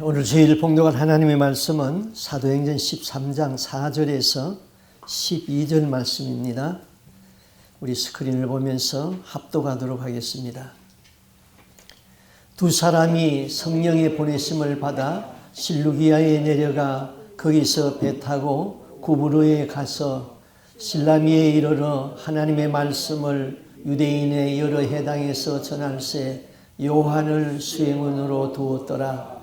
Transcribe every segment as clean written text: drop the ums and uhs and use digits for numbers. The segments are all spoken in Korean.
오늘 주일 봉독할 하나님의 말씀은 사도행전 13장 4절에서 12절 말씀입니다. 우리 스크린을 보면서 합독하도록 하겠습니다. 두 사람이 성령의 보내심을 받아 실루기아에 내려가 거기서 배 타고 구브로에 가서 실라미에 이르러 하나님의 말씀을 유대인의 여러 해당에서 전할세 요한을 수행원으로 두었더라.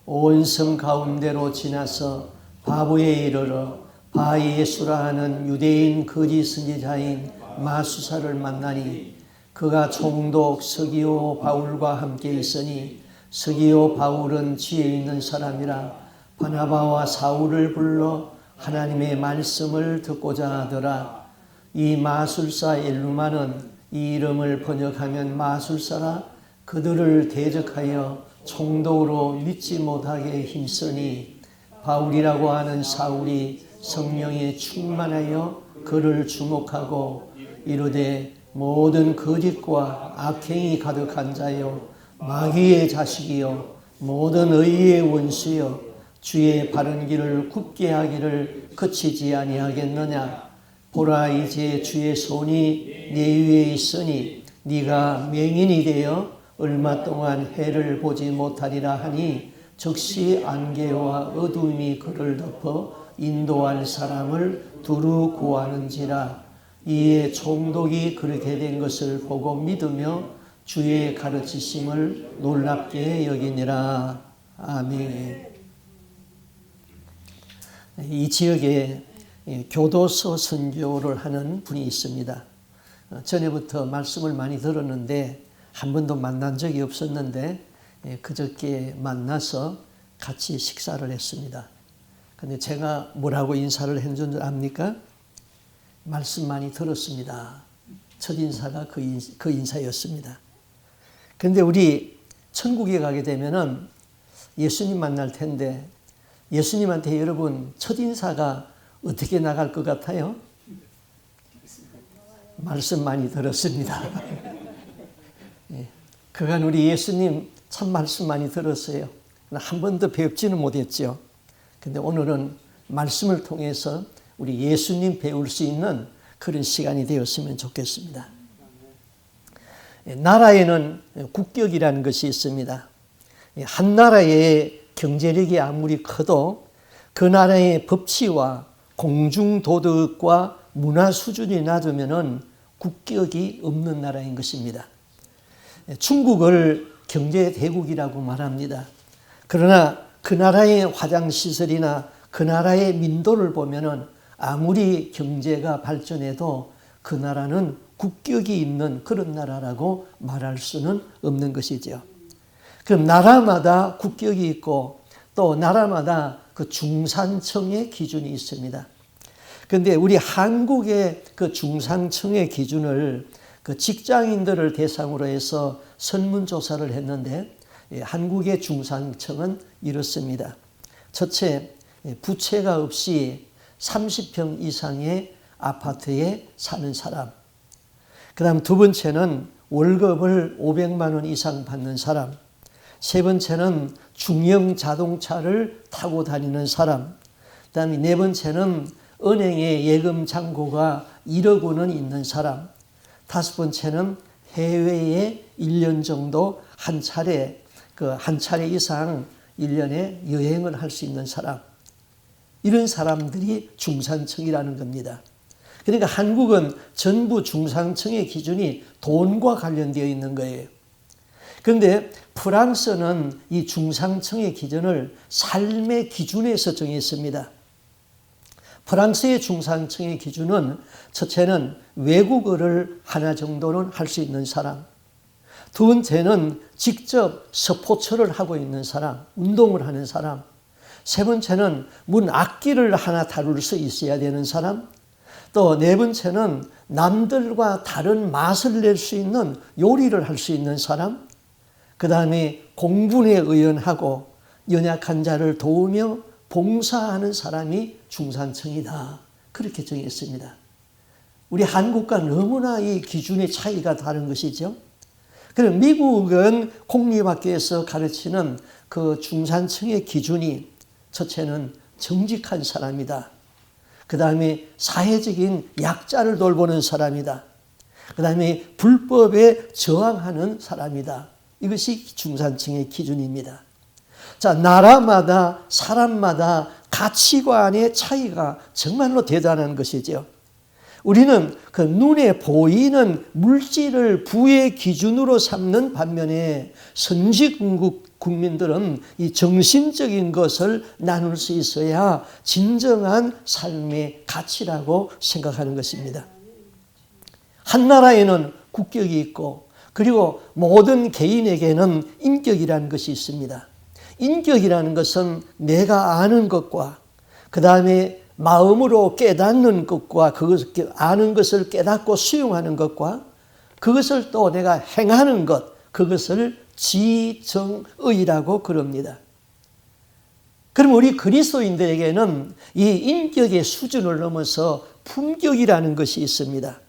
온 성 가운데로 지나서 바보에 이르러 바예수라 하는 유대인 거짓 선지자인 마수사를 만나니 그가 총독 서기오 바울과 함께 있으니 서기오 바울은 지혜 있는 사람이라 바나바와 사울을 불러 하나님의 말씀을 듣고자 하더라. 이 마술사 엘루마는 이 이름을 번역하면 마술사라 그들을 대적하여 총독으로 믿지 못하게 힘쓰니 바울이라고 하는 사울이 성령에 충만하여 그를 주목하고 이르되 모든 거짓과 악행이 가득한 자요 마귀의 자식이요 모든 의의 원수요 주의 바른 길을 굽게 하기를 그치지 아니하겠느냐. 보라 이제 주의 손이 네 위에 있으니 네가 맹인이 되어 얼마 동안 해를 보지 못하리라 하니 즉시 안개와 어둠이 그를 덮어 인도할 사람을 두루 구하는지라. 이에 총독이 그렇게 된 것을 보고 믿으며 주의 가르치심을 놀랍게 여기니라. 아멘. 이 지역에 교도소 선교를 하는 분이 있습니다. 전에부터 말씀을 많이 들었는데 한 번도 만난 적이 없었는데 그저께 만나서 같이 식사를 했습니다. 근데 제가 뭐라고 인사를 해준 줄 압니까? 말씀 많이 들었습니다. 첫 인사가 그 인사였습니다. 근데 우리 천국에 가게 되면은 예수님 만날 텐데 예수님한테 여러분 첫 인사가 어떻게 나갈 것 같아요? 말씀 많이 들었습니다. 그간 우리 예수님 참 말씀 많이 들었어요. 한 번도 배웁지는 못했죠. 근데 오늘은 말씀을 통해서 우리 예수님 배울 수 있는 그런 시간이 되었으면 좋겠습니다. 나라에는 국격이라는 것이 있습니다. 한 나라의 경제력이 아무리 커도 그 나라의 법치와 공중도덕과 문화 수준이 낮으면 국격이 없는 나라인 것입니다. 중국을 경제대국이라고 말합니다. 그러나 그 나라의 화장시설이나 그 나라의 민도를 보면 아무리 경제가 발전해도 그 나라는 국격이 있는 그런 나라라고 말할 수는 없는 것이죠. 그럼 나라마다 국격이 있고 또 나라마다 그 중산층의 기준이 있습니다. 그런데 우리 한국의 그 중산층의 기준을 그 직장인들을 대상으로 해서 설문조사를 했는데 한국의 중산층은 이렇습니다. 첫째, 부채가 없이 30평 이상의 아파트에 사는 사람. 그 다음 두 번째는 월급을 500만 원 이상 받는 사람. 세 번째는 중형 자동차를 타고 다니는 사람. 그 다음에 네 번째는 은행에 예금 잔고가 1억 원은 있는 사람. 다섯 번째는 해외에 1년 정도 한 차례 이상 1년에 여행을 할 수 있는 사람. 이런 사람들이 중산층이라는 겁니다. 그러니까 한국은 전부 중산층의 기준이 돈과 관련되어 있는 거예요. 그런데 프랑스는 이 중산층의 기준을 삶의 기준에서 정했습니다. 프랑스의 중산층의 기준은 첫째는 외국어를 하나 정도는 할 수 있는 사람, 두 번째는 직접 스포츠를 하고 있는 사람, 운동을 하는 사람, 세 번째는 문악기를 하나 다룰 수 있어야 되는 사람, 또 네 번째는 남들과 다른 맛을 낼 수 있는 요리를 할 수 있는 사람, 그 다음에 공분에 의연하고 연약한 자를 도우며 봉사하는 사람이 중산층이다. 그렇게 정했습니다. 우리 한국과 너무나 이 기준의 차이가 다른 것이죠. 그럼 미국은 공립학교에서 가르치는 그 중산층의 기준이 첫째는 정직한 사람이다. 그 다음에 사회적인 약자를 돌보는 사람이다. 그 다음에 불법에 저항하는 사람이다. 이것이 중산층의 기준입니다. 자, 나라마다 사람마다 가치관의 차이가 정말로 대단한 것이죠. 우리는 그 눈에 보이는 물질을 부의 기준으로 삼는 반면에 선진국 국민들은 이 정신적인 것을 나눌 수 있어야 진정한 삶의 가치라고 생각하는 것입니다. 한 나라에는 국격이 있고 그리고 모든 개인에게는 인격이라는 것이 있습니다. 인격이라는 것은 내가 아는 것과 그 다음에 마음으로 깨닫는 것과 그것을 아는 것을 깨닫고 수용하는 것과 그것을 또 내가 행하는 것, 그것을 지정의라고 그럽니다. 그럼 우리 그리스도인들에게는 이 인격의 수준을 넘어서 품격이라는 것이 있습니다.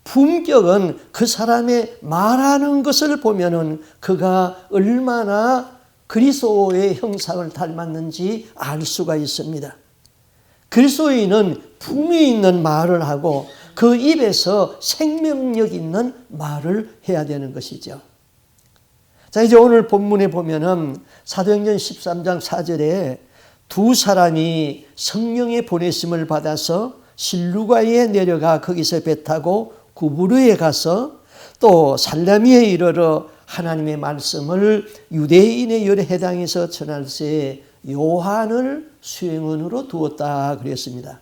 품격은 그 사람의 말하는 것을 보면은 그가 얼마나 그리스도의 형상을 닮았는지 알 수가 있습니다. 그리스도인은 품위 있는 말을 하고 그 입에서 생명력 있는 말을 해야 되는 것이죠. 자, 이제 오늘 본문에 보면은 사도행전 13장 4절에 두 사람이 성령의 보내심을 받아서 실루가에 내려가 거기서 배 타고 구브르에 가서 또 살라미에 이르러 하나님의 말씀을 유대인의 여러 해당에서 전할세 요한을 수행원으로 두었다 그랬습니다.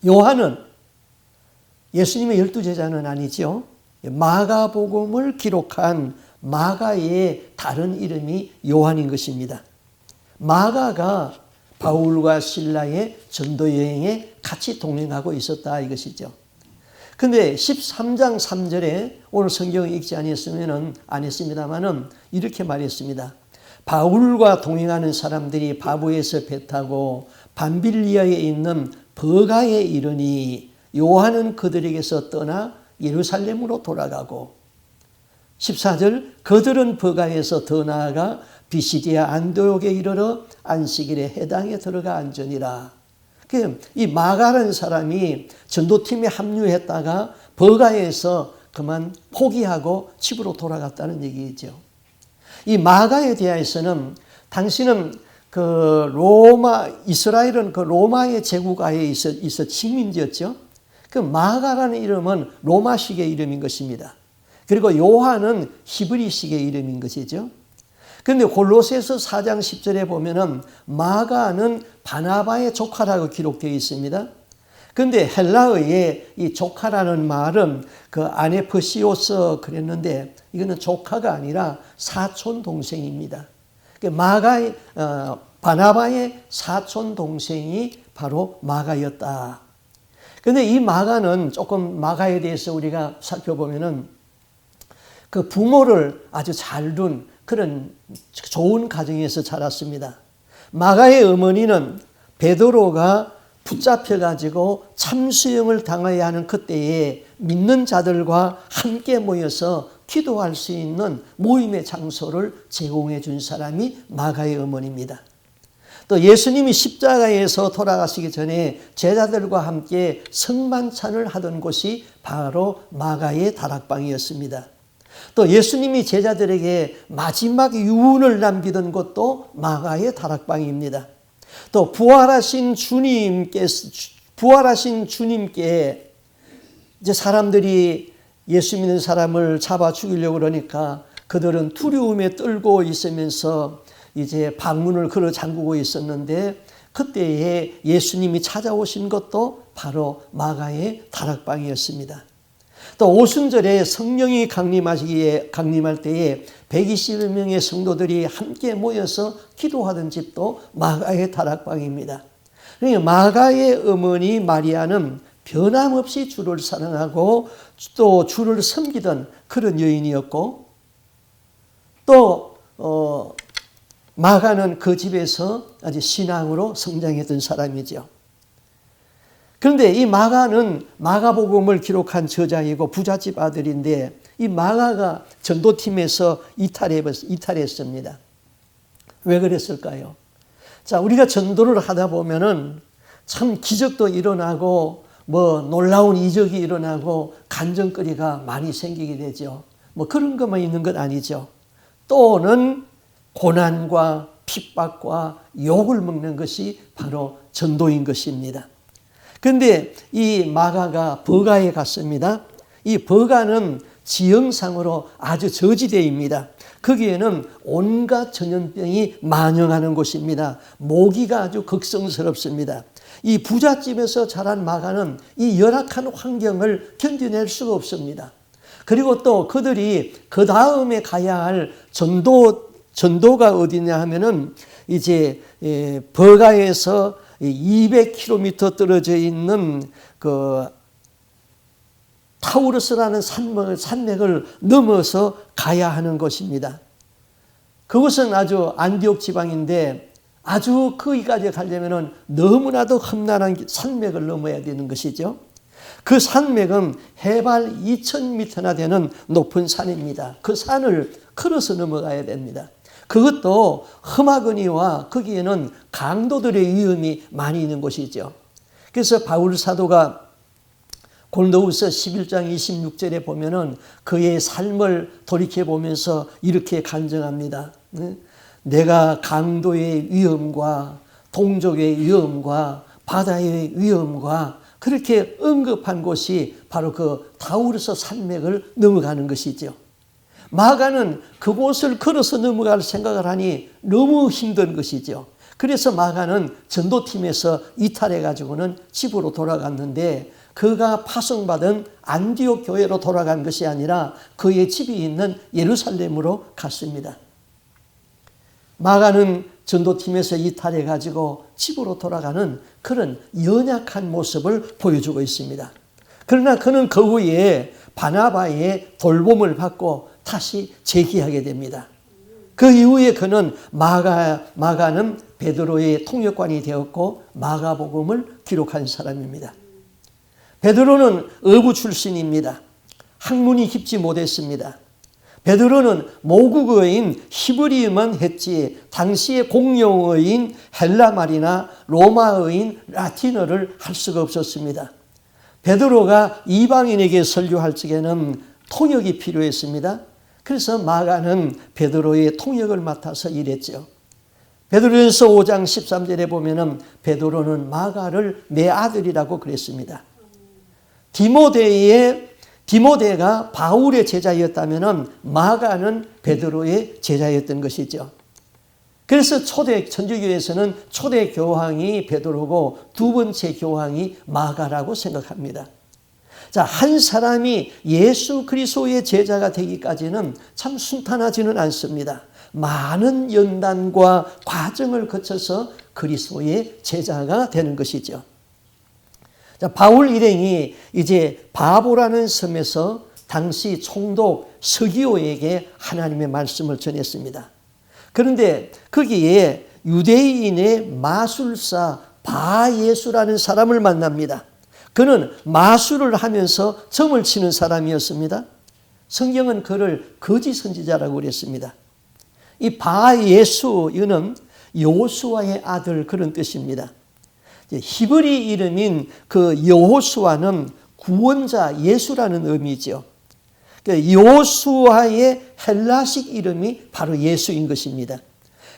요한은 예수님의 12제자는 아니죠. 마가복음을 기록한 마가의 다른 이름이 요한인 것입니다. 마가가 바울과 실라의 전도 여행에 같이 동행하고 있었다 이것이죠. 근데 13장 3절에 오늘 성경을 읽지 않았습니다만은 이렇게 말했습니다. 바울과 동행하는 사람들이 바보에서 배 타고 밤빌리아에 있는 버가에 이르니 요한은 그들에게서 떠나 예루살렘으로 돌아가고 14절 그들은 버가에서 더 나아가 비시디아 안디옥에 이르러 안식일에 해당에 들어가 앉으니라. 이 마가라는 사람이 전도팀에 합류했다가 버가에서 그만 포기하고 집으로 돌아갔다는 얘기죠. 이 마가에 대해서는 당신은 이스라엘은 그 로마의 제국하에 있어 식민지였죠. 그 마가라는 이름은 로마식의 이름인 것입니다. 그리고 요한은 히브리식의 이름인 것이죠. 그런데 골로새서 4장 10절에 보면은 마가는 바나바의 조카라고 기록되어 있습니다. 그런데 헬라어에 이 조카라는 말은 그 아네프시오스 그랬는데 이거는 조카가 아니라 사촌 동생입니다. 바나바의 사촌 동생이 바로 마가였다. 그런데 이 마가는 조금 마가에 대해서 우리가 살펴보면은 그 부모를 아주 잘 둔 그런 좋은 가정에서 자랐습니다. 마가의 어머니는 베드로가 붙잡혀가지고 참수형을 당해야 하는 그때에 믿는 자들과 함께 모여서 기도할 수 있는 모임의 장소를 제공해 준 사람이 마가의 어머니입니다. 또 예수님이 십자가에서 돌아가시기 전에 제자들과 함께 성만찬을 하던 곳이 바로 마가의 다락방이었습니다. 또 예수님이 제자들에게 마지막 유언을 남기던 곳도 마가의 다락방입니다. 또 부활하신 주님께 이제 사람들이 예수 믿는 사람을 잡아 죽이려고 그러니까 그들은 두려움에 떨고 있으면서 이제 방문을 걸어 잠그고 있었는데 그때에 예수님이 찾아오신 것도 바로 마가의 다락방이었습니다. 또 오순절에 성령이 강림할 때에 120명의 성도들이 함께 모여서 기도하던 집도 마가의 다락방입니다. 그러니까 마가의 어머니 마리아는 변함없이 주를 사랑하고 또 주를 섬기던 그런 여인이었고 또 마가는 그 집에서 아주 신앙으로 성장했던 사람이죠. 그런데 이 마가는 마가복음을 기록한 저자이고 부잣집 아들인데 이 마가가 전도팀에서 이탈했습니다. 왜 그랬을까요? 자, 우리가 전도를 하다 보면은 참 기적도 일어나고 뭐 놀라운 이적이 일어나고 간증거리가 많이 생기게 되죠. 뭐 그런 것만 있는 것 아니죠. 또는 고난과 핍박과 욕을 먹는 것이 바로 전도인 것입니다. 그런데 이 마가가 버가에 갔습니다. 이 버가는 지형상으로 아주 저지대입니다. 거기에는 온갖 전염병이 만영하는 곳입니다. 모기가 아주 극성스럽습니다. 이 부잣집에서 자란 마가는 이 열악한 환경을 견뎌낼 수가 없습니다. 그리고 또 그들이 그 다음에 가야 할 전도가 어디냐 하면은 이제 버가에서 200km 떨어져 있는 그 타우르스라는 산맥을 넘어서 가야 하는 곳입니다. 그곳은 아주 안디옥 지방인데 아주 거기까지 가려면 너무나도 험난한 산맥을 넘어야 되는 것이죠. 그 산맥은 해발 2000m나 되는 높은 산입니다. 그 산을 걸어서 넘어가야 됩니다. 그것도 험하거니와 거기에는 강도들의 위험이 많이 있는 곳이죠. 그래서 바울 사도가 고린도후서 11장 26절에 보면은 그의 삶을 돌이켜 보면서 이렇게 간증합니다. 내가 강도의 위험과 동족의 위험과 바다의 위험과 그렇게 언급한 곳이 바로 그 타우르스 산맥을 넘어가는 것이죠. 마가는 그곳을 걸어서 넘어갈 생각을 하니 너무 힘든 것이죠. 그래서 마가는 전도팀에서 이탈해 가지고는 집으로 돌아갔는데 그가 파송받은 안디옥 교회로 돌아간 것이 아니라 그의 집이 있는 예루살렘으로 갔습니다. 마가는 전도팀에서 이탈해 가지고 집으로 돌아가는 그런 연약한 모습을 보여주고 있습니다. 그러나 그는 그 후에 바나바의 돌봄을 받고 다시 재기하게 됩니다. 그 이후에 그는 마가는 베드로의 통역관이 되었고 마가복음을 기록한 사람입니다. 베드로는 어부 출신입니다. 학문이 깊지 못했습니다. 베드로는 모국어인 히브리어만 했지 당시의 공용어인 헬라말이나 로마어인 라틴어를 할 수가 없었습니다. 베드로가 이방인에게 설교할 적에는 통역이 필요했습니다. 그래서 마가는 베드로의 통역을 맡아서 일했죠. 베드로전서 5장 13절에 보면은 베드로는 마가를 내 아들이라고 그랬습니다. 디모데가 바울의 제자였다면은 마가는 베드로의 제자였던 것이죠. 그래서 천주교에서는 초대 교황이 베드로고 두 번째 교황이 마가라고 생각합니다. 자, 한 사람이 예수 그리스도의 제자가 되기까지는 참 순탄하지는 않습니다. 많은 연단과 과정을 거쳐서 그리스도의 제자가 되는 것이죠. 자, 바울 일행이 이제 바보라는 섬에서 당시 총독 서기오에게 하나님의 말씀을 전했습니다. 그런데 거기에 유대인의 마술사 바예수라는 사람을 만납니다. 그는 마술을 하면서 점을 치는 사람이었습니다. 성경은 그를 거짓 선지자라고 그랬습니다. 이 바예수 이는 여호수아의 아들 그런 뜻입니다. 히브리 이름인 그 여호수아는 구원자 예수라는 의미죠. 여호수아의 헬라식 이름이 바로 예수인 것입니다.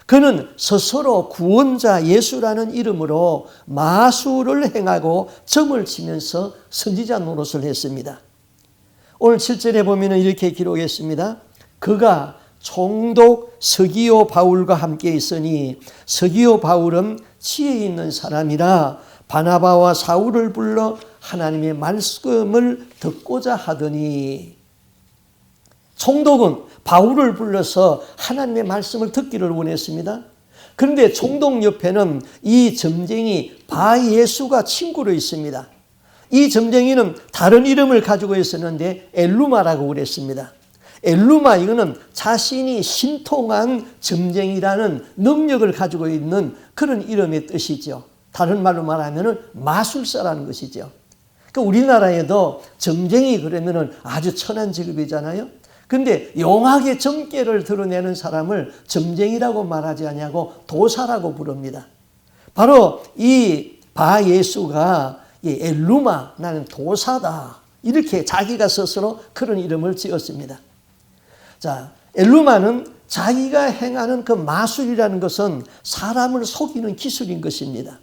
그는 스스로 구원자 예수라는 이름으로 마술을 행하고 점을 치면서 선지자 노릇을 했습니다. 오늘 7절에 보면 이렇게 기록했습니다. 그가 총독 서기오 바울과 함께 있으니 서기오 바울은 지혜 있는 사람이라 바나바와 사울을 불러 하나님의 말씀을 듣고자 하더니, 총독은 바울을 불러서 하나님의 말씀을 듣기를 원했습니다. 그런데 총독 옆에는 이 점쟁이 바예수가 친구로 있습니다. 이 점쟁이는 다른 이름을 가지고 있었는데 엘루마라고 그랬습니다. 엘루마, 이거는 자신이 신통한 점쟁이라는 능력을 가지고 있는 그런 이름의 뜻이죠. 다른 말로 말하면 마술사라는 것이죠. 그러니까 우리나라에도 점쟁이 그러면 아주 천한 직업이잖아요. 근데 용하게 점괘를 드러내는 사람을 점쟁이라고 말하지 아니하고 도사라고 부릅니다. 바로 이 바 예수가 엘루마, 나는 도사다, 이렇게 자기가 스스로 그런 이름을 지었습니다. 자, 엘루마는 자기가 행하는 그 마술이라는 것은 사람을 속이는 기술인 것입니다.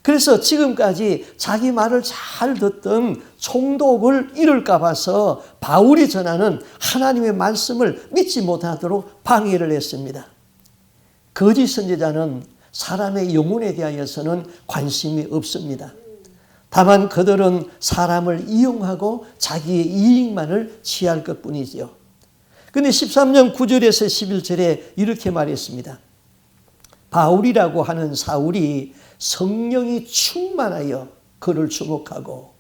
그래서 지금까지 자기 말을 잘 듣던 총독을 잃을까 봐서 바울이 전하는 하나님의 말씀을 믿지 못하도록 방해를 했습니다. 거짓 선지자는 사람의 영혼에 대하여서는 관심이 없습니다. 다만 그들은 사람을 이용하고 자기의 이익만을 취할 것뿐이지요. 그런데 13장 9절에서 11절에 이렇게 말했습니다. 바울이라고 하는 사울이 성령이 충만하여 그를 주목하고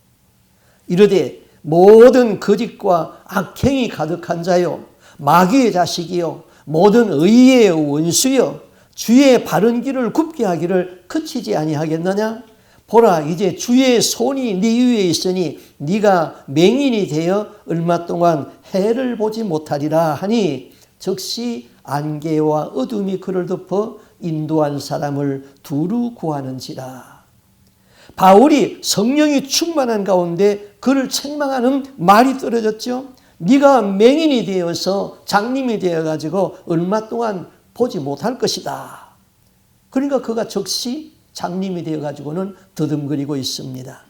이르되 모든 거짓과 악행이 가득한 자요, 마귀의 자식이요, 모든 의의 원수요, 주의 바른 길을 굽게 하기를 그치지 아니하겠느냐? 보라, 이제 주의 손이 네 위에 있으니 네가 맹인이 되어 얼마 동안 해를 보지 못하리라 하니, 즉시 안개와 어둠이 그를 덮어 인도한 사람을 두루 구하는지라. 바울이 성령이 충만한 가운데 그를 책망하는 말이 떨어졌죠. 네가 맹인이 되어서 장님이 되어가지고 얼마 동안 보지 못할 것이다. 그러니까 그가 즉시 장님이 되어가지고는 더듬거리고 있습니다.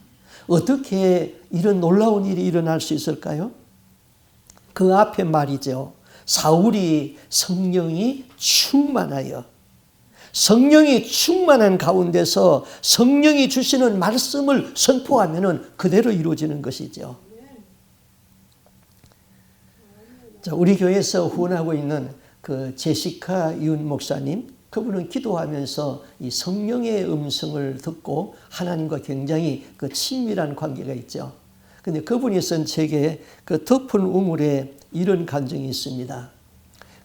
어떻게 이런 놀라운 일이 일어날 수 있을까요? 그 앞에 말이죠. 사울이 성령이 충만하여, 성령이 충만한 가운데서 성령이 주시는 말씀을 선포하면 그대로 이루어지는 것이죠. 자, 우리 교회에서 후원하고 있는 그 제시카 윤 목사님, 그분은 기도하면서 이 성령의 음성을 듣고 하나님과 굉장히 그 친밀한 관계가 있죠. 근데 그분이 쓴 책에 그 덮은 우물에 이런 간증이 있습니다.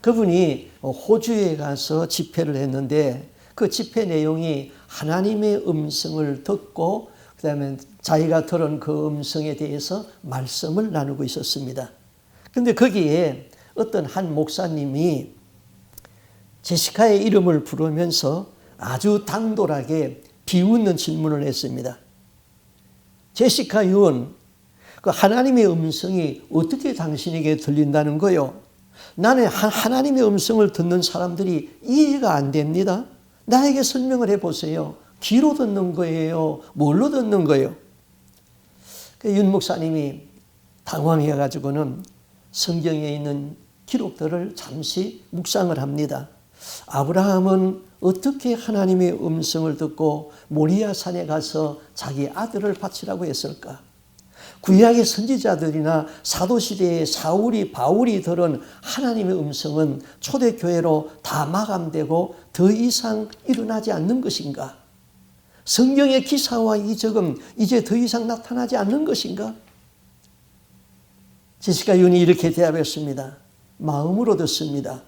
그분이 호주에 가서 집회를 했는데 그 집회 내용이 하나님의 음성을 듣고 그다음에 자기가 들은 그 음성에 대해서 말씀을 나누고 있었습니다. 근데 거기에 어떤 한 목사님이 제시카의 이름을 부르면서 아주 당돌하게 비웃는 질문을 했습니다. 제시카 윤, 그 하나님의 음성이 어떻게 당신에게 들린다는 거요? 나는 하나님의 음성을 듣는 사람들이 이해가 안 됩니다. 나에게 설명을 해보세요. 귀로 듣는 거예요? 뭘로 듣는 거예요? 윤 목사님이 당황해가지고는 성경에 있는 기록들을 잠시 묵상을 합니다. 아브라함은 어떻게 하나님의 음성을 듣고 모리아 산에 가서 자기 아들을 바치라고 했을까? 구약의 선지자들이나 사도시대의 사울이 바울이 들은 하나님의 음성은 초대교회로 다 마감되고 더 이상 일어나지 않는 것인가? 성경의 기사와 이적은 이제 더 이상 나타나지 않는 것인가? 제시카 윤이 이렇게 대답했습니다. 마음으로 듣습니다.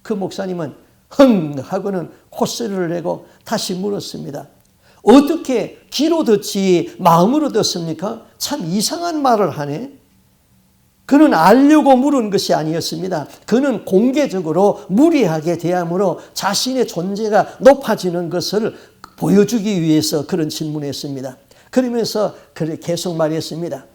그 목사님은 흥 하고는 콧소리를 내고 다시 물었습니다. 어떻게 귀로 듣지 마음으로 듣습니까? 참 이상한 말을 하네. 그는 알려고 물은 것이 아니었습니다. 그는 공개적으로 무리하게 대함으로 자신의 존재가 높아지는 것을 보여주기 위해서 그런 질문했습니다. 그러면서 계속 말했습니다.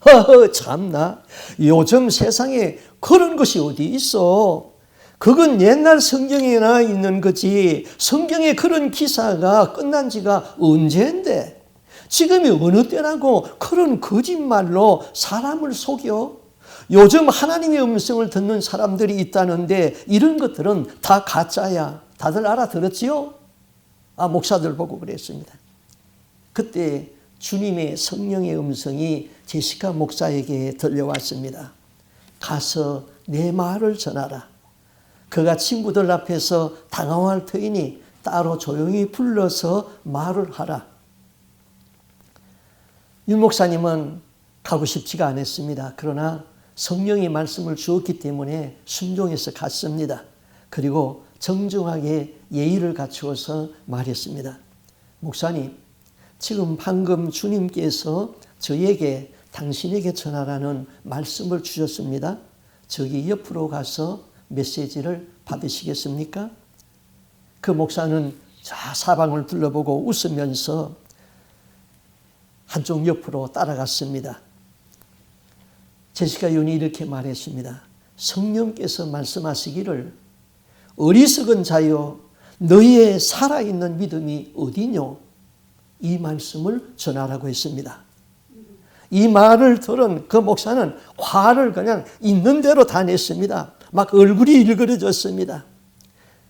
허허 참나, 요즘 세상에 그런 것이 어디 있어. 그건 옛날 성경에나 있는 거지. 성경에 그런 기사가 끝난 지가 언제인데. 지금이 어느 때라고 그런 거짓말로 사람을 속여. 요즘 하나님의 음성을 듣는 사람들이 있다는데 이런 것들은 다 가짜야. 다들 알아들었지요? 목사들 보고 그랬습니다. 그때 주님의 성령의 음성이 제시카 목사에게 들려왔습니다. 가서 내 말을 전하라. 그가 친구들 앞에서 당황할 터이니 따로 조용히 불러서 말을 하라. 윤 목사님은 가고 싶지가 않았습니다. 그러나 성령이 말씀을 주었기 때문에 순종해서 갔습니다. 그리고 정중하게 예의를 갖추어서 말했습니다. 목사님, 지금 방금 주님께서 저에게 당신에게 전하라는 말씀을 주셨습니다. 저기 옆으로 가서 메시지를 받으시겠습니까? 그 목사는 사방을 둘러보고 웃으면서 한쪽 옆으로 따라갔습니다. 제시카 윤이 이렇게 말했습니다. 성령께서 말씀하시기를 어리석은 자여 너희의 살아있는 믿음이 어디뇨? 이 말씀을 전하라고 했습니다. 이 말을 들은 그 목사는 화를 그냥 있는 대로 다 냈습니다. 막 얼굴이 일그러졌습니다.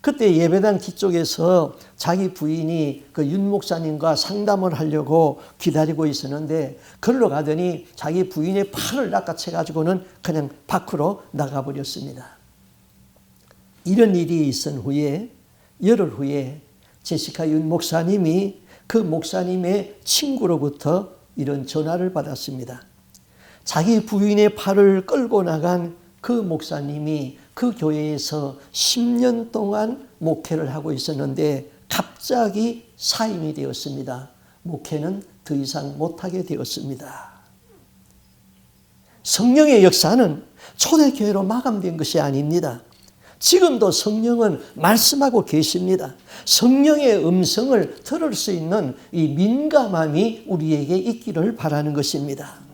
그때 예배당 뒤쪽에서 자기 부인이 그 윤 목사님과 상담을 하려고 기다리고 있었는데 걸로 가더니 자기 부인의 팔을 낚아채가지고는 그냥 밖으로 나가버렸습니다. 이런 일이 있은 후에 열흘 후에 제시카 윤 목사님이 그 목사님의 친구로부터 이런 전화를 받았습니다. 자기 부인의 팔을 끌고 나간 그 목사님이 그 교회에서 10년 동안 목회를 하고 있었는데 갑자기 사임이 되었습니다. 목회는 더 이상 못하게 되었습니다. 성령의 역사는 초대교회로 마감된 것이 아닙니다. 지금도 성령은 말씀하고 계십니다. 성령의 음성을 들을 수 있는 이 민감함이 우리에게 있기를 바라는 것입니다.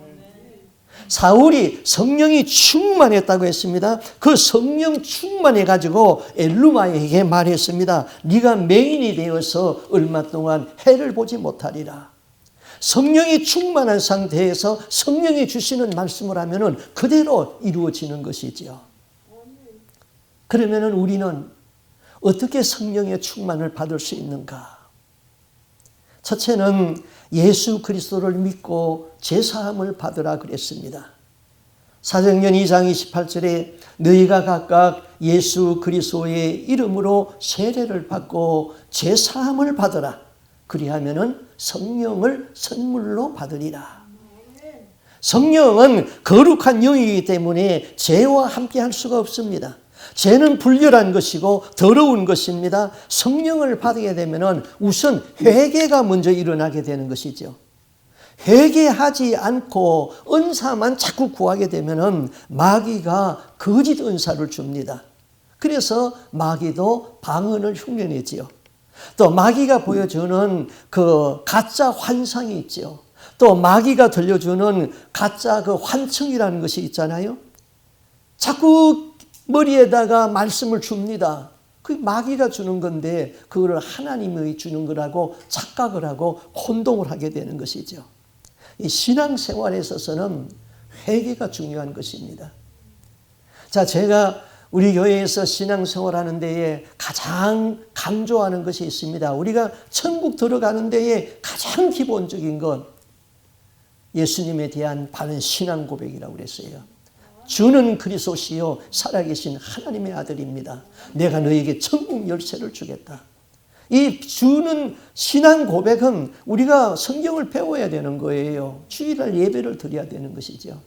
사울이 성령이 충만했다고 했습니다. 그 성령 충만해가지고 엘루마에게 말했습니다. 네가 맹인이 되어서 얼마 동안 해를 보지 못하리라. 성령이 충만한 상태에서 성령이 주시는 말씀을 하면 그대로 이루어지는 것이지요. 그러면 우리는 어떻게 성령의 충만을 받을 수 있는가? 첫째는 예수 그리스도를 믿고 제사함을 받으라 그랬습니다. 사도행전 2장 28절에 너희가 각각 예수 그리스도의 이름으로 세례를 받고 제사함을 받으라. 그리하면은 성령을 선물로 받으리라. 성령은 거룩한 영이기 때문에 죄와 함께 할 수가 없습니다. 죄는 불결한 것이고 더러운 것입니다. 성령을 받게 되면 우선 회개가 먼저 일어나게 되는 것이죠. 회개하지 않고 은사만 자꾸 구하게 되면 마귀가 거짓 은사를 줍니다. 그래서 마귀도 방언을 흉내내지요. 또 마귀가 보여주는 그 가짜 환상이 있죠. 또 마귀가 들려주는 가짜 그 환청이라는 것이 있잖아요. 자꾸 머리에다가 말씀을 줍니다. 그 마귀가 주는 건데 그거를 하나님이 주는 거라고 착각을 하고 혼동을 하게 되는 것이죠. 이 신앙생활에 있어서는 회개가 중요한 것입니다. 자, 제가 우리 교회에서 신앙생활 하는 데에 가장 강조하는 것이 있습니다. 우리가 천국 들어가는 데에 가장 기본적인 건 예수님에 대한 바른 신앙 고백이라고 그랬어요. 주는 그리스도시요 살아계신 하나님의 아들입니다. 내가 너에게 천국 열쇠를 주겠다. 이 주는 신앙 고백은 우리가 성경을 배워야 되는 거예요. 주일날 예배를 드려야 되는 것이죠.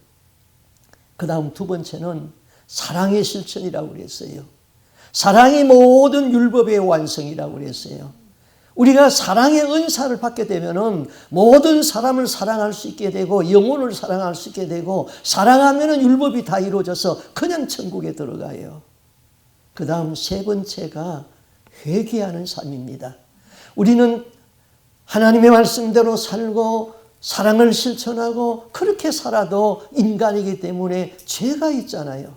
그 다음 두 번째는 사랑의 실천이라고 그랬어요. 사랑이 모든 율법의 완성이라고 그랬어요. 우리가 사랑의 은사를 받게 되면 모든 사람을 사랑할 수 있게 되고 영혼을 사랑할 수 있게 되고 사랑하면 율법이 다 이루어져서 그냥 천국에 들어가요. 그 다음 세 번째가 회개하는 삶입니다. 우리는 하나님의 말씀대로 살고 사랑을 실천하고 그렇게 살아도 인간이기 때문에 죄가 있잖아요.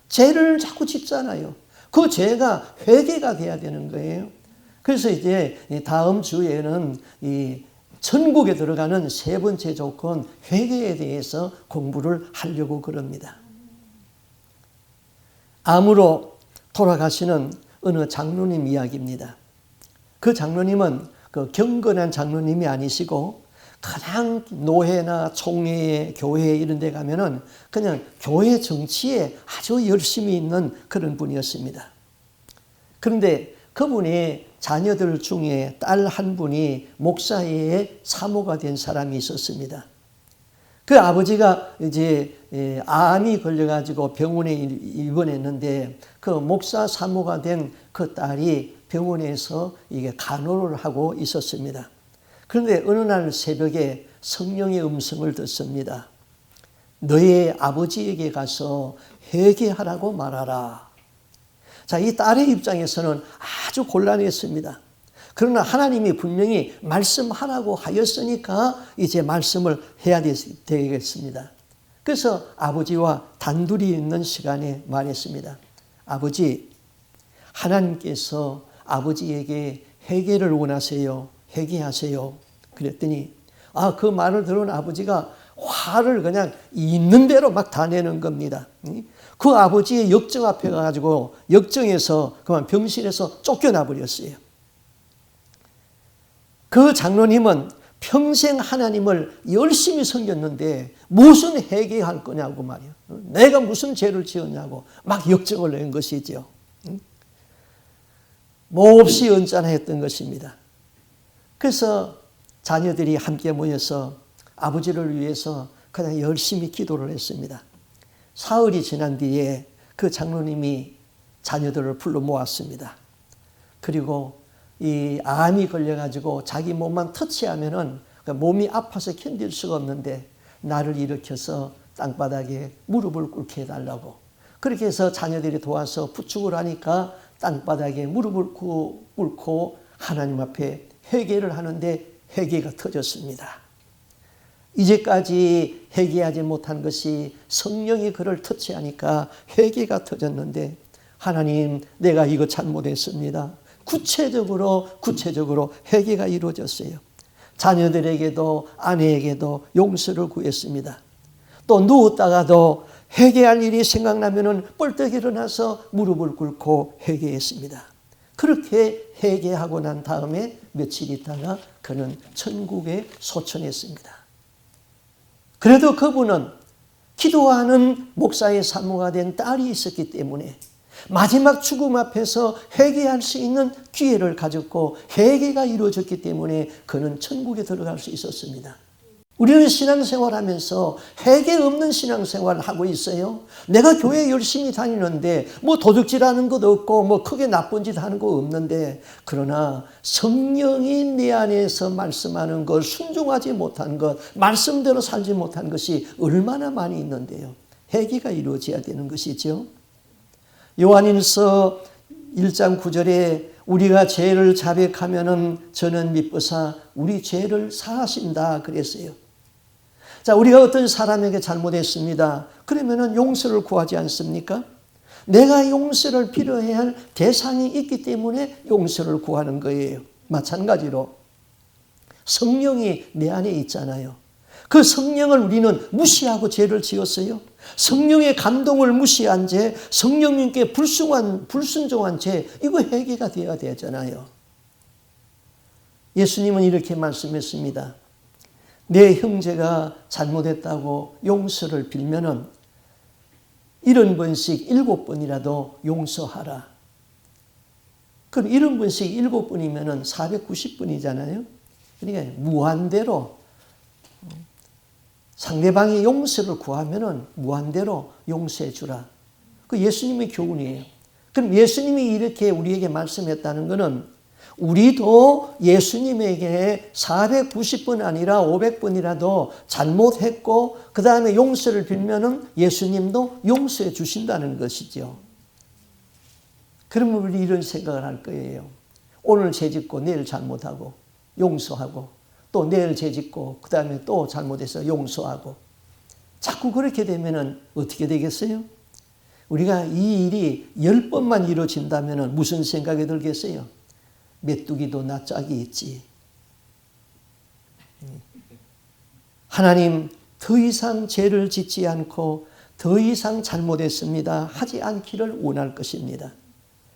죄를 자꾸 짓잖아요. 그 죄가 회개가 돼야 되는 거예요. 그래서 이제 다음 주에는 이 천국에 들어가는 세 번째 조건 회개에 대해서 공부를 하려고 그럽니다. 암으로 돌아가시는 어느 장로님 이야기입니다. 그 장로님은 그 경건한 장로님이 아니시고 그냥 노회나 총회, 교회 이런 데 가면은 그냥 교회 정치에 아주 열심히 있는 그런 분이었습니다. 그런데 그분의 자녀들 중에 딸 한 분이 목사의 사모가 된 사람이 있었습니다. 그 아버지가 이제 암이 걸려가지고 병원에 입원했는데 그 목사 사모가 된 그 딸이 병원에서 이게 간호를 하고 있었습니다. 그런데 어느 날 새벽에 성령의 음성을 듣습니다. 너의 아버지에게 가서 회개하라고 말하라. 자, 이 딸의 입장에서는 아주 곤란했습니다. 그러나 하나님이 분명히 말씀하라고 하였으니까 이제 말씀을 해야 되겠습니다. 그래서 아버지와 단둘이 있는 시간에 말했습니다. 아버지, 하나님께서 아버지에게 회개를 원하세요. 회개하세요. 그랬더니 그 말을 들은 아버지가 화를 그냥 있는 대로 막 다 내는 겁니다. 그 아버지의 역정 앞에 가지고 역정에서 그만 병실에서 쫓겨나 버렸어요. 그 장로님은 평생 하나님을 열심히 섬겼는데 무슨 회개할 거냐고 말이에요. 내가 무슨 죄를 지었냐고 막 역정을 낸 것이죠. 몹시 언짢아했던 것입니다. 그래서 자녀들이 함께 모여서 아버지를 위해서 그냥 열심히 기도를 했습니다. 사흘이 지난 뒤에 그 장로님이 자녀들을 불러 모았습니다. 그리고 이 암이 걸려가지고 자기 몸만 터치하면은 몸이 아파서 견딜 수가 없는데 나를 일으켜서 땅바닥에 무릎을 꿇게 해달라고. 그렇게 해서 자녀들이 도와서 부축을 하니까 땅바닥에 무릎을 꿇고 하나님 앞에 회개를 하는데 회개가 터졌습니다. 이제까지 회개하지 못한 것이 성령이 그를 터치하니까 회개가 터졌는데 하나님, 내가 이거 잘못했습니다. 구체적으로 회개가 이루어졌어요. 자녀들에게도 아내에게도 용서를 구했습니다. 또 누웠다가도 회개할 일이 생각나면은 뻘떡 일어나서 무릎을 꿇고 회개했습니다. 그렇게 회개하고 난 다음에 며칠 있다가 그는 천국에 소천했습니다. 그래도 그분은 기도하는 목사의 사모가 된 딸이 있었기 때문에 마지막 죽음 앞에서 회개할 수 있는 기회를 가졌고 회개가 이루어졌기 때문에 그는 천국에 들어갈 수 있었습니다. 우리는 신앙생활하면서 회개 없는 신앙생활을 하고 있어요. 내가 교회 열심히 다니는데 뭐 도둑질하는 것도 없고 뭐 크게 나쁜 짓 하는 거 없는데 그러나 성령이 내 안에서 말씀하는 것, 순종하지 못한 것, 말씀대로 살지 못한 것이 얼마나 많이 있는데요. 회개가 이루어져야 되는 것이죠. 요한일서 1장 9절에 우리가 죄를 자백하면은 저는 미쁘사 우리 죄를 사하신다 그랬어요. 자, 우리가 어떤 사람에게 잘못했습니다. 그러면은 용서를 구하지 않습니까? 내가 용서를 필요해야 할 대상이 있기 때문에 용서를 구하는 거예요. 마찬가지로 성령이 내 안에 있잖아요. 그 성령을 우리는 무시하고 죄를 지었어요. 성령의 감동을 무시한 죄, 성령님께 불순종한 죄, 이거 회개가 되어야 되잖아요. 예수님은 이렇게 말씀했습니다. 내 형제가 잘못했다고 용서를 빌면은 70번씩 7번이라도 용서하라. 그럼 70번씩 7번이면은 490번이잖아요. 그러니까 무한대로 상대방이 용서를 구하면은 무한대로 용서해 주라. 그 예수님의 교훈이에요. 그럼 예수님이 이렇게 우리에게 말씀했다는 것은 우리도 예수님에게 490번 아니라 500번이라도 잘못했고 그 다음에 용서를 빌면은 예수님도 용서해 주신다는 것이죠. 그러면 우리 이런 생각을 할 거예요. 오늘 죄짓고 내일 잘못하고 용서하고 또 내일 죄짓고 그 다음에 또 잘못해서 용서하고 자꾸 그렇게 되면은 어떻게 되겠어요? 우리가 이 일이 10번만 이루어진다면은 무슨 생각이 들겠어요? 메뚜기도 나 짝이 있지. 하나님, 더 이상 죄를 짓지 않고 더 이상 잘못했습니다 하지 않기를 원할 것입니다.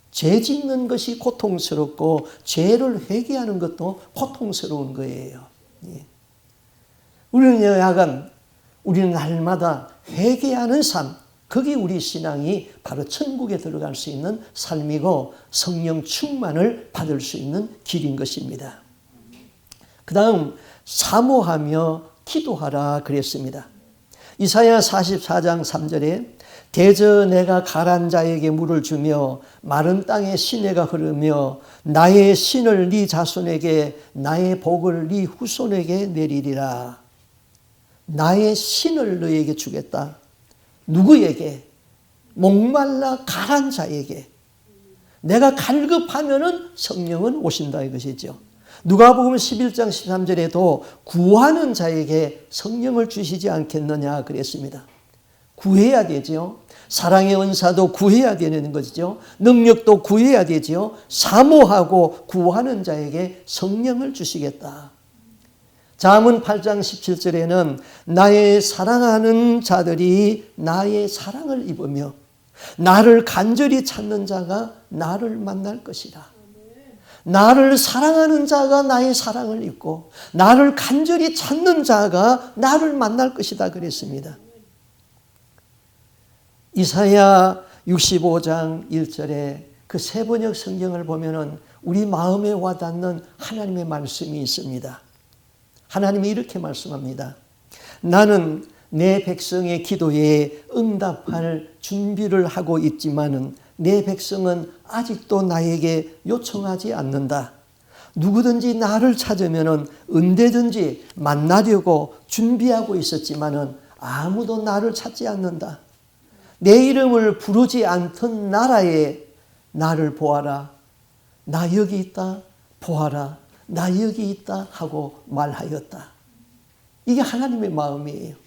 죄 짓는 것이 고통스럽고 죄를 회개하는 것도 고통스러운 거예요. 우리는 여하간 우리는 날마다 회개하는 삶, 그게 우리 신앙이 바로 천국에 들어갈 수 있는 삶이고 성령 충만을 받을 수 있는 길인 것입니다. 그 다음 사모하며 기도하라 그랬습니다. 이사야 44장 3절에 대저 내가 가란 자에게 물을 주며 마른 땅에 시내가 흐르며 나의 신을 네 자손에게 나의 복을 네 후손에게 내리리라. 나의 신을 너에게 주겠다. 누구에게? 목말라 가란 자에게. 내가 갈급하면은 성령은 오신다 이것이죠. 누가복음 11장 13절에도 구하는 자에게 성령을 주시지 않겠느냐 그랬습니다. 구해야 되죠. 사랑의 은사도 구해야 되는 것이죠. 능력도 구해야 되죠. 사모하고 구하는 자에게 성령을 주시겠다. 잠언 8장 17절에는 나의 사랑하는 자들이 나의 사랑을 입으며 나를 간절히 찾는 자가 나를 만날 것이라. 나를 사랑하는 자가 나의 사랑을 입고 나를 간절히 찾는 자가 나를 만날 것이다 그랬습니다. 이사야 65장 1절에 그 세번역 성경을 보면은 우리 마음에 와닿는 하나님의 말씀이 있습니다. 하나님이 이렇게 말씀합니다. 나는 내 백성의 기도에 응답할 준비를 하고 있지만은 내 백성은 아직도 나에게 요청하지 않는다. 누구든지 나를 찾으면은 언제든지 만나려고 준비하고 있었지만은 아무도 나를 찾지 않는다. 내 이름을 부르지 않던 나라에 나를 보아라. 나 여기 있다. 보아라. 나 여기 있다 하고 말하였다. 이게 하나님의 마음이에요.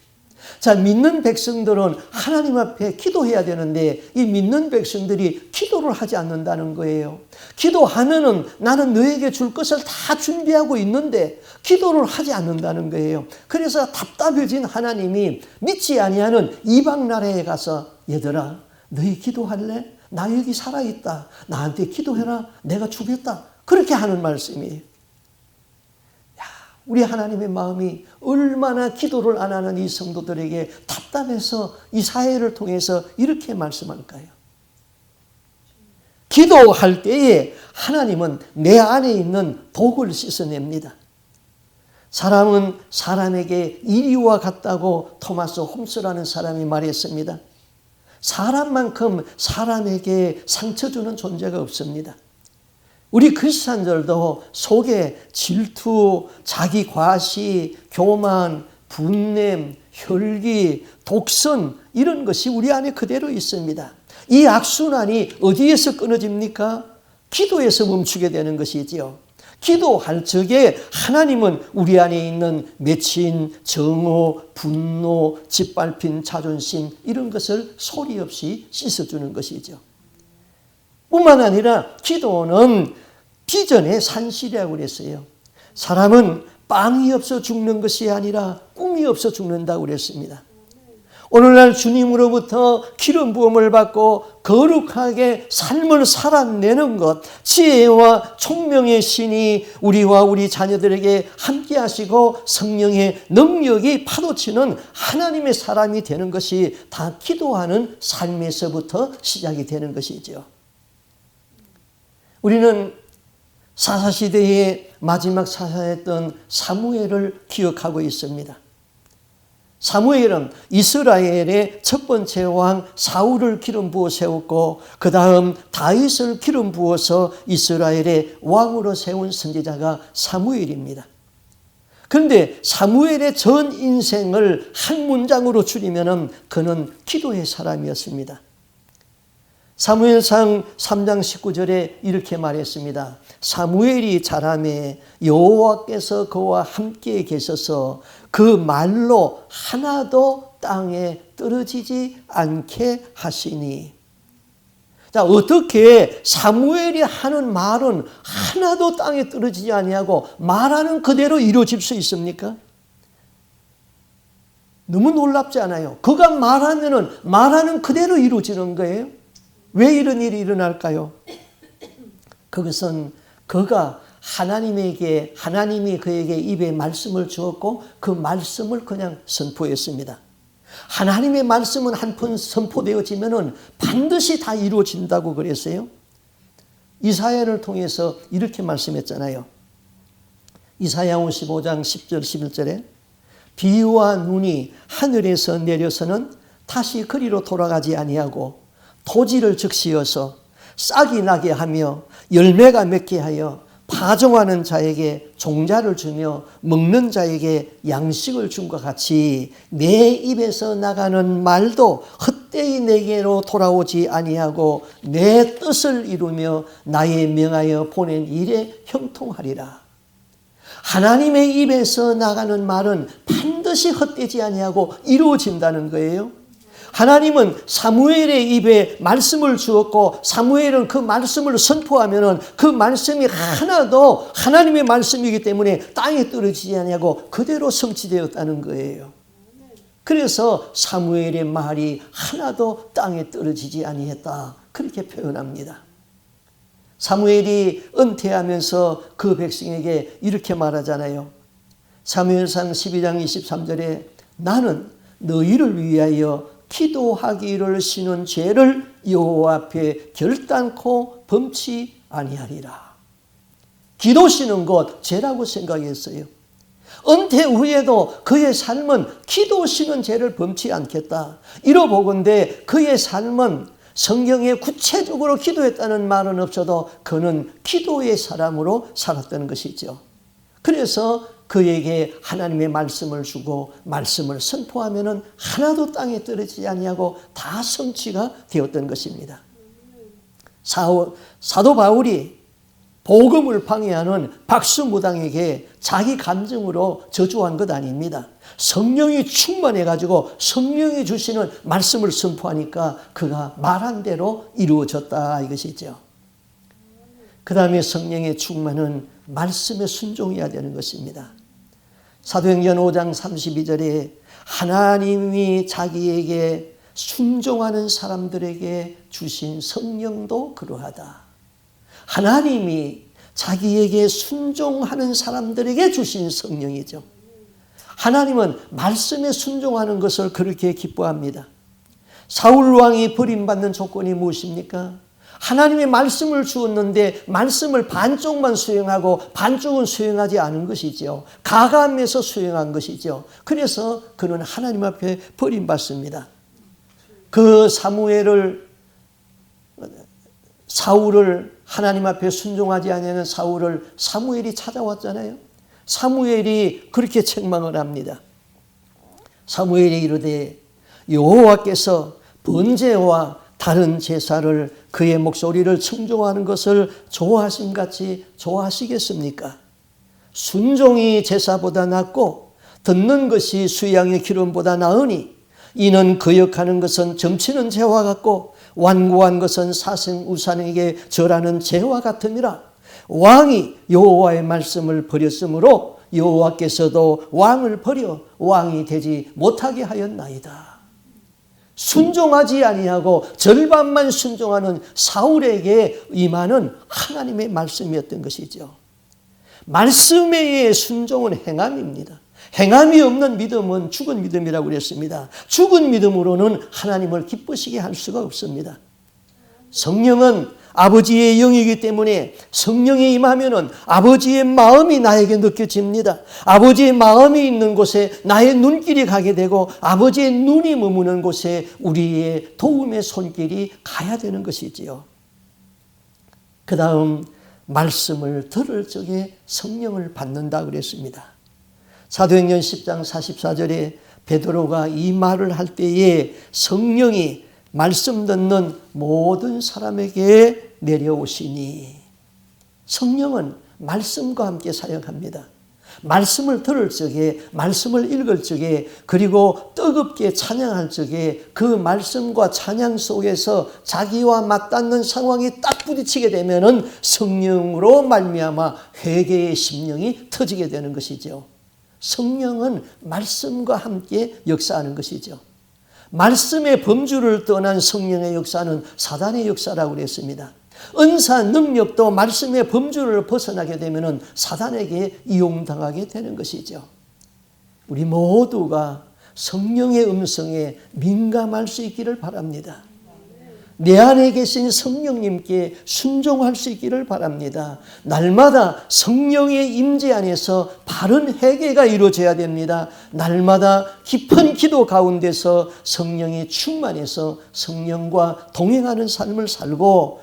자, 믿는 백성들은 하나님 앞에 기도해야 되는데 이 믿는 백성들이 기도를 하지 않는다는 거예요. 기도하면은 나는 너에게 줄 것을 다 준비하고 있는데 기도를 하지 않는다는 거예요. 그래서 답답해진 하나님이 믿지 아니하는 이방 나라에 가서 얘들아 너희 기도할래? 나 여기 살아있다. 나한테 기도해라. 내가 주겠다. 그렇게 하는 말씀이에요. 우리 하나님의 마음이 얼마나 기도를 안 하는 이 성도들에게 답답해서 이 사회를 통해서 이렇게 말씀할까요? 기도할 때에 하나님은 내 안에 있는 독을 씻어냅니다. 사람은 사람에게 이리와 같다고 토마스 홈스라는 사람이 말했습니다. 사람만큼 사람에게 상처 주는 존재가 없습니다. 우리 크리스찬들도 속에 질투, 자기 과시, 교만, 분냄, 혈기, 독선 이런 것이 우리 안에 그대로 있습니다. 이 악순환이 어디에서 끊어집니까? 기도에서 멈추게 되는 것이지요. 기도할 적에 하나님은 우리 안에 있는 매친, 정오, 분노, 짓밟힌 자존심 이런 것을 소리 없이 씻어주는 것이죠. 뿐만 아니라 기도는 비전의 산실이라고 그랬어요. 사람은 빵이 없어 죽는 것이 아니라 꿈이 없어 죽는다고 그랬습니다. 오늘날 주님으로부터 기름 부음을 받고 거룩하게 삶을 살아내는 것, 지혜와 총명의 신이 우리와 우리 자녀들에게 함께 하시고 성령의 능력이 파도치는 하나님의 사람이 되는 것이 다 기도하는 삶에서부터 시작이 되는 것이죠. 우리는 사사시대의 마지막 사사였던 사무엘을 기억하고 있습니다. 사무엘은 이스라엘의 첫 번째 왕 사울을 기름 부어 세웠고 그 다음 다윗을 기름 부어서 이스라엘의 왕으로 세운 선지자가 사무엘입니다. 그런데 사무엘의 전 인생을 한 문장으로 줄이면 그는 기도의 사람이었습니다. 사무엘상 3장 19절에 이렇게 말했습니다. 사무엘이 자라매 여호와께서 그와 함께 계셔서 그 말로 하나도 땅에 떨어지지 않게 하시니. 자, 어떻게 사무엘이 하는 말은 하나도 땅에 떨어지지 아니하고 말하는 그대로 이루어질 수 있습니까? 너무 놀랍지 않아요? 그가 말하면은 말하는 그대로 이루어지는 거예요. 왜 이런 일이 일어날까요? 그것은 그가 하나님이 그에게 입에 말씀을 주었고 그 말씀을 그냥 선포했습니다. 하나님의 말씀은 한 번 선포되어지면 반드시 다 이루어진다고 그랬어요. 이사야를 통해서 이렇게 말씀했잖아요. 이사야 55장 10절 11절에 비와 눈이 하늘에서 내려서는 다시 그리로 돌아가지 아니하고 토지를 적시어서 싹이 나게 하며 열매가 맺게 하여 파종하는 자에게 종자를 주며 먹는 자에게 양식을 준 것 같이 내 입에서 나가는 말도 헛되이 내게로 돌아오지 아니하고 내 뜻을 이루며 나의 명하여 보낸 일에 형통하리라. 하나님의 입에서 나가는 말은 반드시 헛되지 아니하고 이루어진다는 거예요. 하나님은 사무엘의 입에 말씀을 주었고 사무엘은 그 말씀을 선포하면 그 말씀이 하나도 하나님의 말씀이기 때문에 땅에 떨어지지 아니하고 그대로 성취되었다는 거예요. 그래서 사무엘의 말이 하나도 땅에 떨어지지 아니했다, 그렇게 표현합니다. 사무엘이 은퇴하면서 그 백성에게 이렇게 말하잖아요. 사무엘상 12장 23절에 나는 너희를 위하여 기도하기를 쉬는 죄를 여호와 앞에 결단코 범치 아니하리라. 기도 쉬는 것 죄라고 생각했어요. 은퇴 후에도 그의 삶은 기도 쉬는 죄를 범치 않겠다, 이러보건대 그의 삶은 성경에 구체적으로 기도했다는 말은 없어도 그는 기도의 사람으로 살았다는 것이죠. 그래서 그에게 하나님의 말씀을 주고 말씀을 선포하면은 하나도 땅에 떨어지지 아니하고 다 성취가 되었던 것입니다. 사도 바울이 복음을 방해하는 박수무당에게 자기 감정으로 저주한 것 아닙니다. 성령이 충만해가지고 성령이 주시는 말씀을 선포하니까 그가 말한 대로 이루어졌다, 이것이죠. 그 다음에 성령의 충만은 말씀에 순종해야 되는 것입니다. 사도행전 5장 32절에 하나님이 자기에게 순종하는 사람들에게 주신 성령도 그러하다. 하나님이 자기에게 순종하는 사람들에게 주신 성령이죠. 하나님은 말씀에 순종하는 것을 그렇게 기뻐합니다. 사울 왕이 버림받는 조건이 무엇입니까? 하나님의 말씀을 주었는데 말씀을 반쪽만 수행하고 반쪽은 수행하지 않은 것이죠. 가감해서 수행한 것이죠. 그래서 그는 하나님 앞에 버림받습니다. 그 사울을 하나님 앞에 순종하지 않는 사울을 사무엘이 찾아왔잖아요. 사무엘이 그렇게 책망을 합니다. 사무엘이 이르되 여호와께서 번제와 다른 제사를 그의 목소리를 청종하는 것을 좋아하심같이 좋아하시겠습니까? 순종이 제사보다 낫고 듣는 것이 수양의 기름보다 나으니 이는 거역하는 것은 점치는 죄와 같고 완고한 것은 사생 우상에게 절하는 죄와 같음이라. 왕이 여호와의 말씀을 버렸으므로 여호와께서도 왕을 버려 왕이 되지 못하게 하였나이다. 순종하지 아니하고 절반만 순종하는 사울에게 임하는 하나님의 말씀이었던 것이죠. 말씀에 의해 순종은 행함입니다. 행함이 없는 믿음은 죽은 믿음이라고 그랬습니다. 죽은 믿음으로는 하나님을 기쁘시게 할 수가 없습니다. 성령은 아버지의 영이기 때문에 성령이 임하면은 아버지의 마음이 나에게 느껴집니다. 아버지의 마음이 있는 곳에 나의 눈길이 가게 되고 아버지의 눈이 머무는 곳에 우리의 도움의 손길이 가야 되는 것이지요. 그 다음 말씀을 들을 적에 성령을 받는다 그랬습니다. 사도행전 10장 44절에 베드로가 이 말을 할 때에 성령이 말씀 듣는 모든 사람에게 내려오시니, 성령은 말씀과 함께 사역합니다. 말씀을 들을 적에, 말씀을 읽을 적에, 그리고 뜨겁게 찬양할 적에 그 말씀과 찬양 속에서 자기와 맞닿는 상황이 딱 부딪히게 되면은 성령으로 말미암아 회개의 심령이 터지게 되는 것이죠. 성령은 말씀과 함께 역사하는 것이죠. 말씀의 범주를 떠난 성령의 역사는 사단의 역사라고 그랬습니다. 은사 능력도 말씀의 범주를 벗어나게 되면 사단에게 이용당하게 되는 것이죠. 우리 모두가 성령의 음성에 민감할 수 있기를 바랍니다. 내 안에 계신 성령님께 순종할 수 있기를 바랍니다. 날마다 성령의 임재 안에서 바른 회개가 이루어져야 됩니다. 날마다 깊은 기도 가운데서 성령이 충만해서 성령과 동행하는 삶을 살고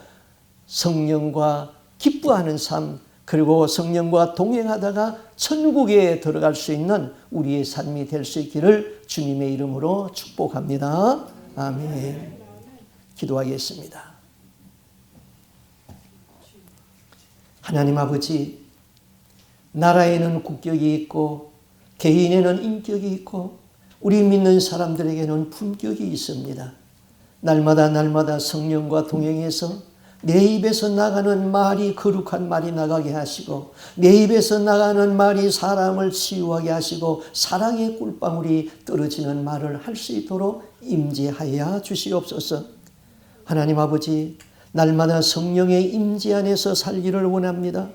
성령과 기뻐하는 삶, 그리고 성령과 동행하다가 천국에 들어갈 수 있는 우리의 삶이 될 수 있기를 주님의 이름으로 축복합니다. 아멘. 기도하겠습니다. 하나님 아버지, 나라에는 국격이 있고 개인에는 인격이 있고 우리 믿는 사람들에게는 품격이 있습니다. 날마다 성령과 동행해서 내 입에서 나가는 말이 거룩한 말이 나가게 하시고 내 입에서 나가는 말이 사람을 치유하게 하시고 사랑의 꿀방울이 떨어지는 말을 할 수 있도록 임재하여 주시옵소서. 하나님 아버지, 날마다 성령의 임재 안에서 살기를 원합니다.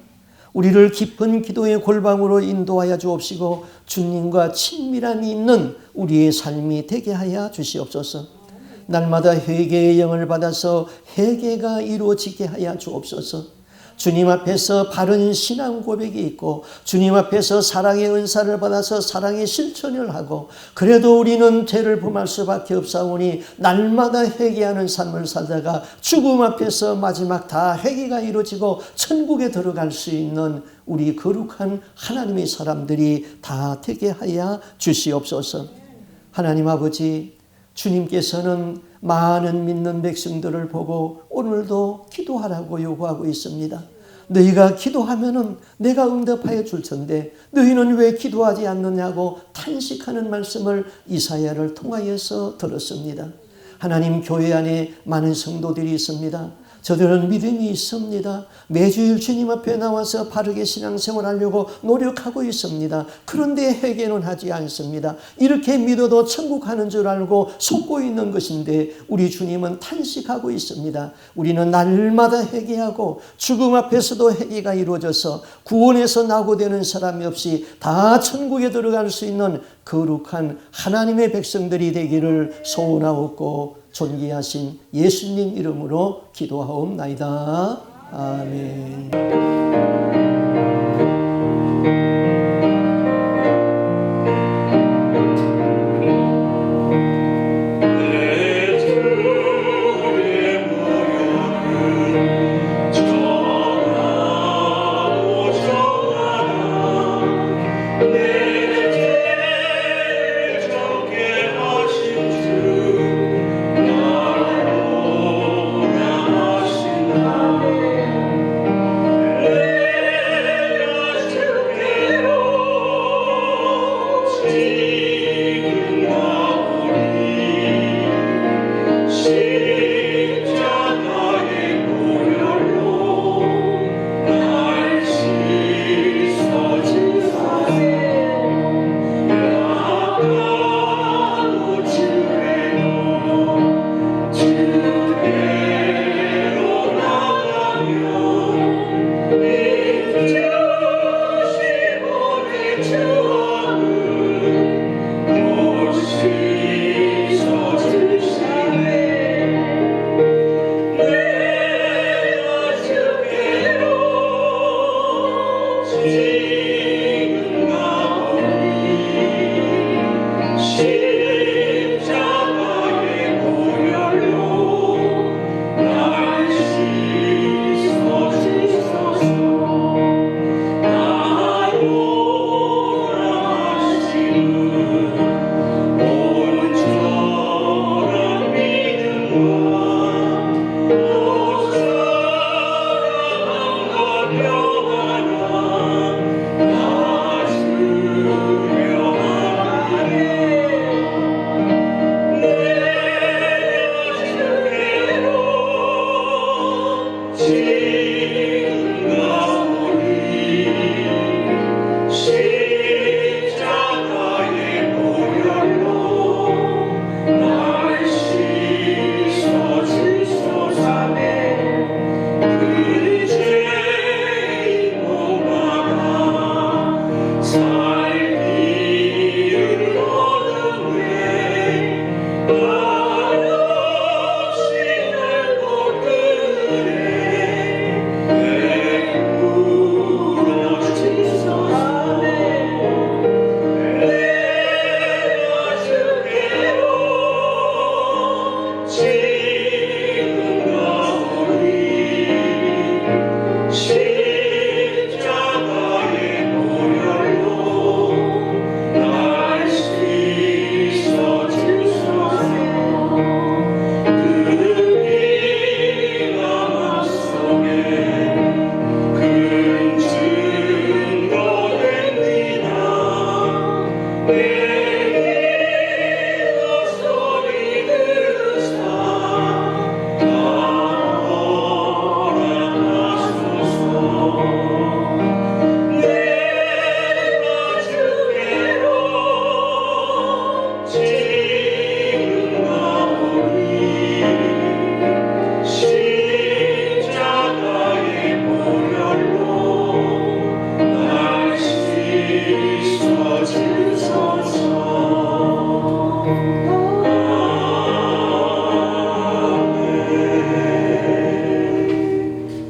우리를 깊은 기도의 골방으로 인도하여 주옵시고 주님과 친밀함이 있는 우리의 삶이 되게 하여 주시옵소서. 날마다 회개의 영을 받아서 회개가 이루어지게 하여 주옵소서. 주님 앞에서 바른 신앙 고백이 있고 주님 앞에서 사랑의 은사를 받아서 사랑의 실천을 하고 그래도 우리는 죄를 범할 수밖에 없사오니 날마다 회개하는 삶을 살다가 죽음 앞에서 마지막 다 회개가 이루어지고 천국에 들어갈 수 있는 우리 거룩한 하나님의 사람들이 다 되게 하여 주시옵소서. 하나님 아버지, 주님께서는 많은 믿는 백성들을 보고 오늘도 기도하라고 요구하고 있습니다. 너희가 기도하면은 내가 응답하여 줄 텐데 너희는 왜 기도하지 않느냐고 탄식하는 말씀을 이사야를 통하여서 들었습니다. 하나님, 교회 안에 많은 성도들이 있습니다. 저들은 믿음이 있습니다. 매주일 주님 앞에 나와서 바르게 신앙생활하려고 노력하고 있습니다. 그런데 회개는 하지 않습니다. 이렇게 믿어도 천국 가는 줄 알고 속고 있는 것인데 우리 주님은 탄식하고 있습니다. 우리는 날마다 회개하고 죽음 앞에서도 회개가 이루어져서 구원에서 낙오되는 사람이 없이 다 천국에 들어갈 수 있는 거룩한 하나님의 백성들이 되기를 소원하옵고 존귀하신 예수님 이름으로 기도하옵나이다. 아멘. Jesus.